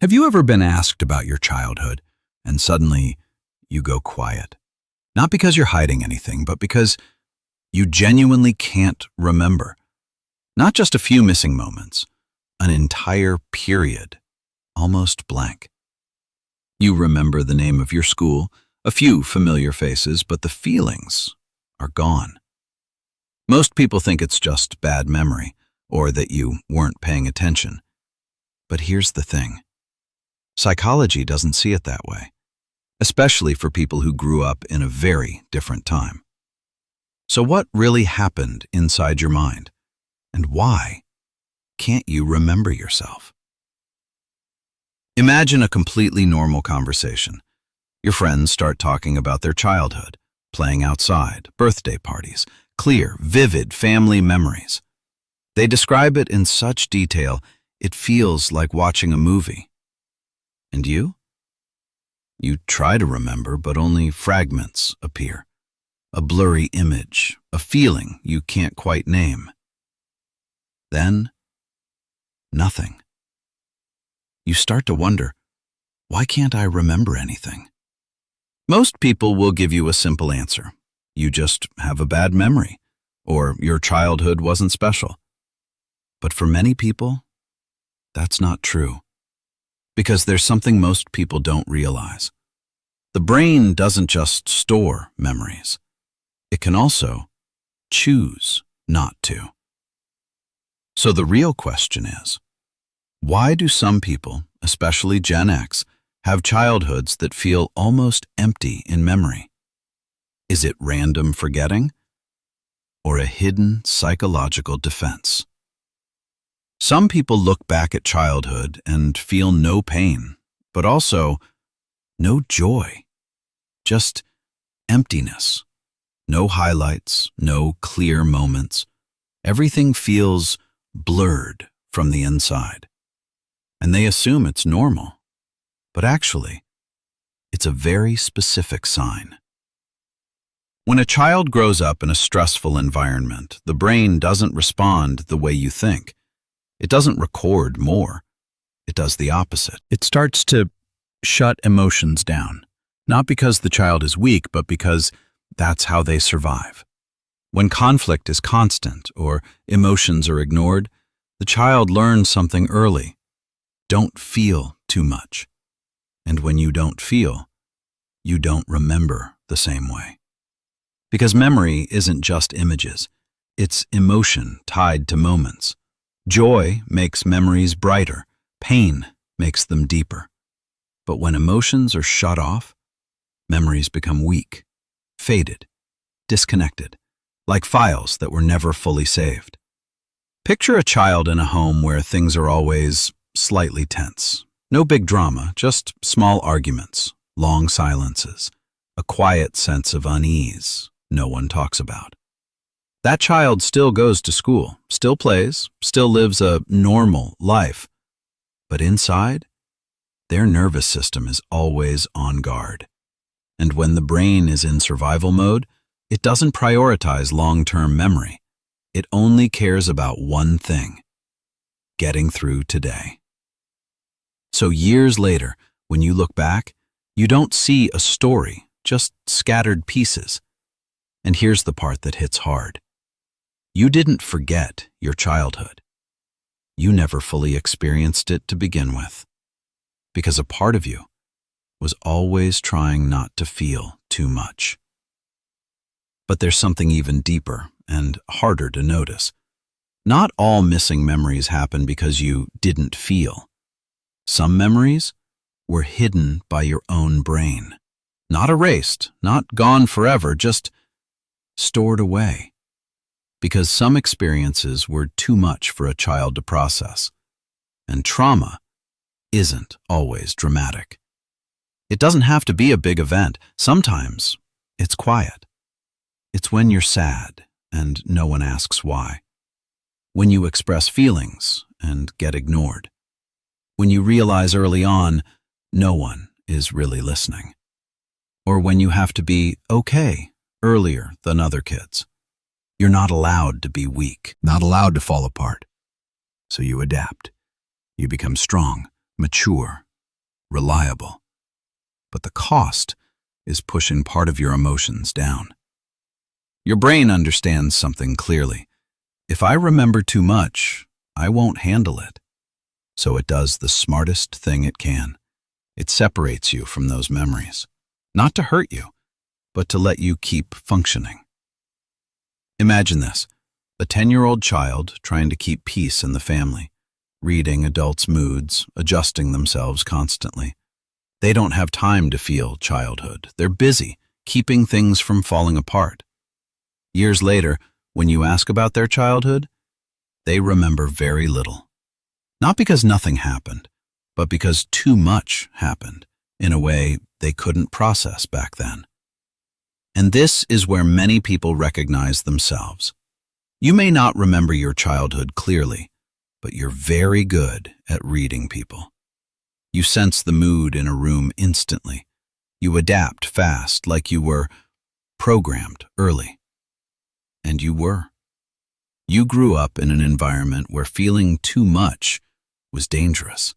Have you ever been asked about your childhood and suddenly you go quiet? Not because you're hiding anything, but because you genuinely can't remember. Not just a few missing moments, an entire period, almost blank. You remember the name of your school, a few familiar faces, but the feelings are gone. Most people think it's just bad memory or that you weren't paying attention. But here's the thing. Psychology doesn't see it that way, especially for people who grew up in a very different time. So what really happened inside your mind? And why can't you remember yourself? Imagine a completely normal conversation. Your friends start talking about their childhood, playing outside, birthday parties, clear, vivid family memories. They describe it in such detail, it feels like watching a movie. And you? You try to remember, but only fragments appear. A blurry image, a feeling you can't quite name. Then, nothing. You start to wonder, why can't I remember anything? Most people will give you a simple answer. You just have a bad memory, or your childhood wasn't special. But for many people, that's not true. Because there's something most people don't realize. The brain doesn't just store memories. It can also choose not to. So the real question is, why do some people, especially Gen X, have childhoods that feel almost empty in memory? Is it random forgetting or a hidden psychological defense? Some people look back at childhood and feel no pain, but also no joy, just emptiness. No highlights, no clear moments. Everything feels blurred from the inside. And they assume it's normal, but actually, it's a very specific sign. When a child grows up in a stressful environment, the brain doesn't respond the way you think. It doesn't record more. It does the opposite. It starts to shut emotions down, not because the child is weak, but because that's how they survive. When conflict is constant or emotions are ignored, the child learns something early. Don't feel too much. And when you don't feel, you don't remember the same way. Because memory isn't just images. It's emotion tied to moments. Joy makes memories brighter. Pain makes them deeper. But when emotions are shut off, memories become weak, faded, disconnected, like files that were never fully saved. Picture a child in a home where things are always slightly tense. No big drama, just small arguments, long silences, a quiet sense of unease no one talks about. That child still goes to school, still plays, still lives a normal life. But inside, their nervous system is always on guard. And when the brain is in survival mode, it doesn't prioritize long-term memory. It only cares about one thing: getting through today. So years later, when you look back, you don't see a story, just scattered pieces. And here's the part that hits hard. You didn't forget your childhood. You never fully experienced it to begin with. Because a part of you was always trying not to feel too much. But there's something even deeper and harder to notice. Not all missing memories happen because you didn't feel. Some memories were hidden by your own brain. Not erased, not gone forever, just stored away. Because some experiences were too much for a child to process. And trauma isn't always dramatic. It doesn't have to be a big event. Sometimes it's quiet. It's when you're sad and no one asks why. When you express feelings and get ignored. When you realize early on no one is really listening. Or when you have to be okay earlier than other kids. You're not allowed to be weak, not allowed to fall apart. So you adapt. You become strong, mature, reliable. But the cost is pushing part of your emotions down. Your brain understands something clearly. If I remember too much, I won't handle it. So it does the smartest thing it can. It separates you from those memories, not to hurt you, but to let you keep functioning. Imagine this, a 10-year-old child trying to keep peace in the family, reading adults' moods, adjusting themselves constantly. They don't have time to feel childhood. They're busy, keeping things from falling apart. Years later, when you ask about their childhood, they remember very little. Not because nothing happened, but because too much happened in a way they couldn't process back then. And this is where many people recognize themselves. You may not remember your childhood clearly, but you're very good at reading people. You sense the mood in a room instantly. You adapt fast, like you were programmed early. And you were. You grew up in an environment where feeling too much was dangerous.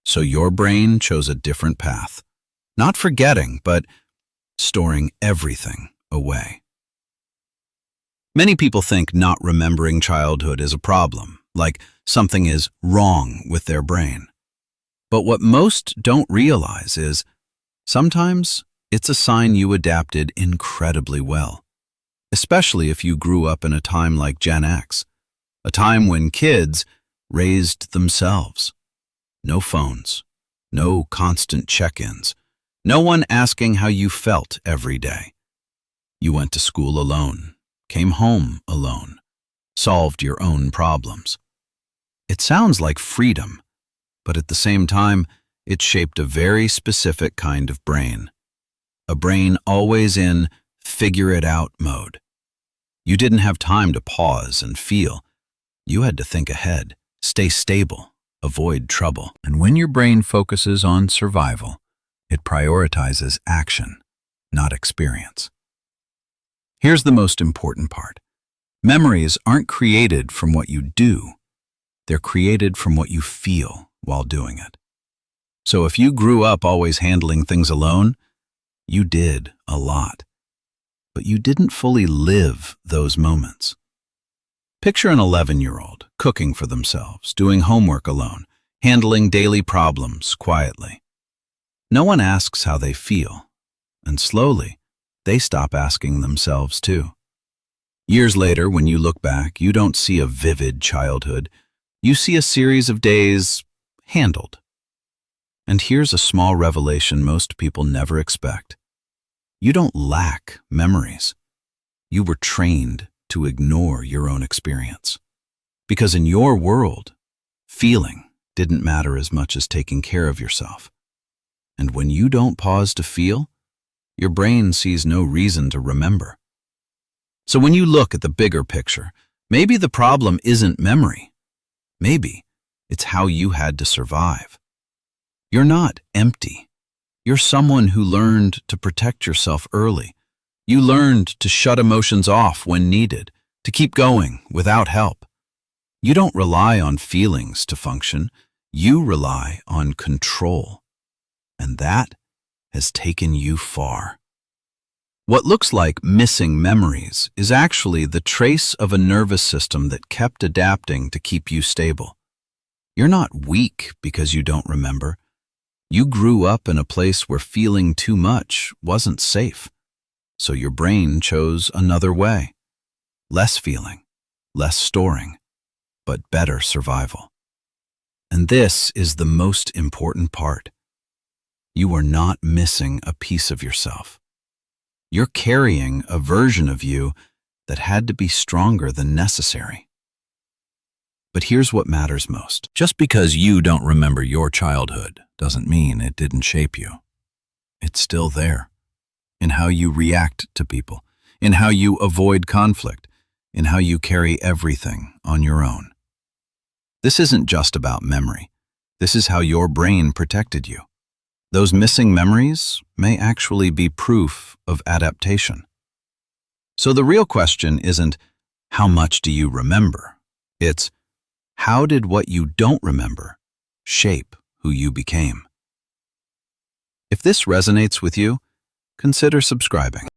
So your brain chose a different path. Not forgetting, but storing everything away. Many people think not remembering childhood is a problem, like something is wrong with their brain. But what most don't realize is sometimes it's a sign you adapted incredibly well, especially if you grew up in a time like Gen X, a time when kids raised themselves. No phones, no constant check-ins, no one asking how you felt every day. You went to school alone, came home alone, solved your own problems. It sounds like freedom, but at the same time, it shaped a very specific kind of brain. A brain always in figure-it-out mode. You didn't have time to pause and feel. You had to think ahead, stay stable, avoid trouble. And when your brain focuses on survival, it prioritizes action, not experience. Here's the most important part. Memories aren't created from what you do. They're created from what you feel while doing it. So if you grew up always handling things alone, you did a lot. But you didn't fully live those moments. Picture an 11-year-old cooking for themselves, doing homework alone, handling daily problems quietly. No one asks how they feel, and slowly, they stop asking themselves too. Years later, when you look back, you don't see a vivid childhood. You see a series of days handled. And here's a small revelation most people never expect. You don't lack memories. You were trained to ignore your own experience. Because in your world, feeling didn't matter as much as taking care of yourself. And when you don't pause to feel, your brain sees no reason to remember. So when you look at the bigger picture, maybe the problem isn't memory. Maybe it's how you had to survive. You're not empty. You're someone who learned to protect yourself early. You learned to shut emotions off when needed, to keep going without help. You don't rely on feelings to function. You rely on control. And that has taken you far. What looks like missing memories is actually the trace of a nervous system that kept adapting to keep you stable. You're not weak because you don't remember. You grew up in a place where feeling too much wasn't safe. So your brain chose another way. Less feeling, less storing, but better survival. And this is the most important part. You are not missing a piece of yourself. You're carrying a version of you that had to be stronger than necessary. But here's what matters most. Just because you don't remember your childhood doesn't mean it didn't shape you. It's still there. In how you react to people, in how you avoid conflict, in how you carry everything on your own. This isn't just about memory. This is how your brain protected you. Those missing memories may actually be proof of adaptation. So the real question isn't, how much do you remember? It's, how did what you don't remember shape who you became? If this resonates with you, consider subscribing.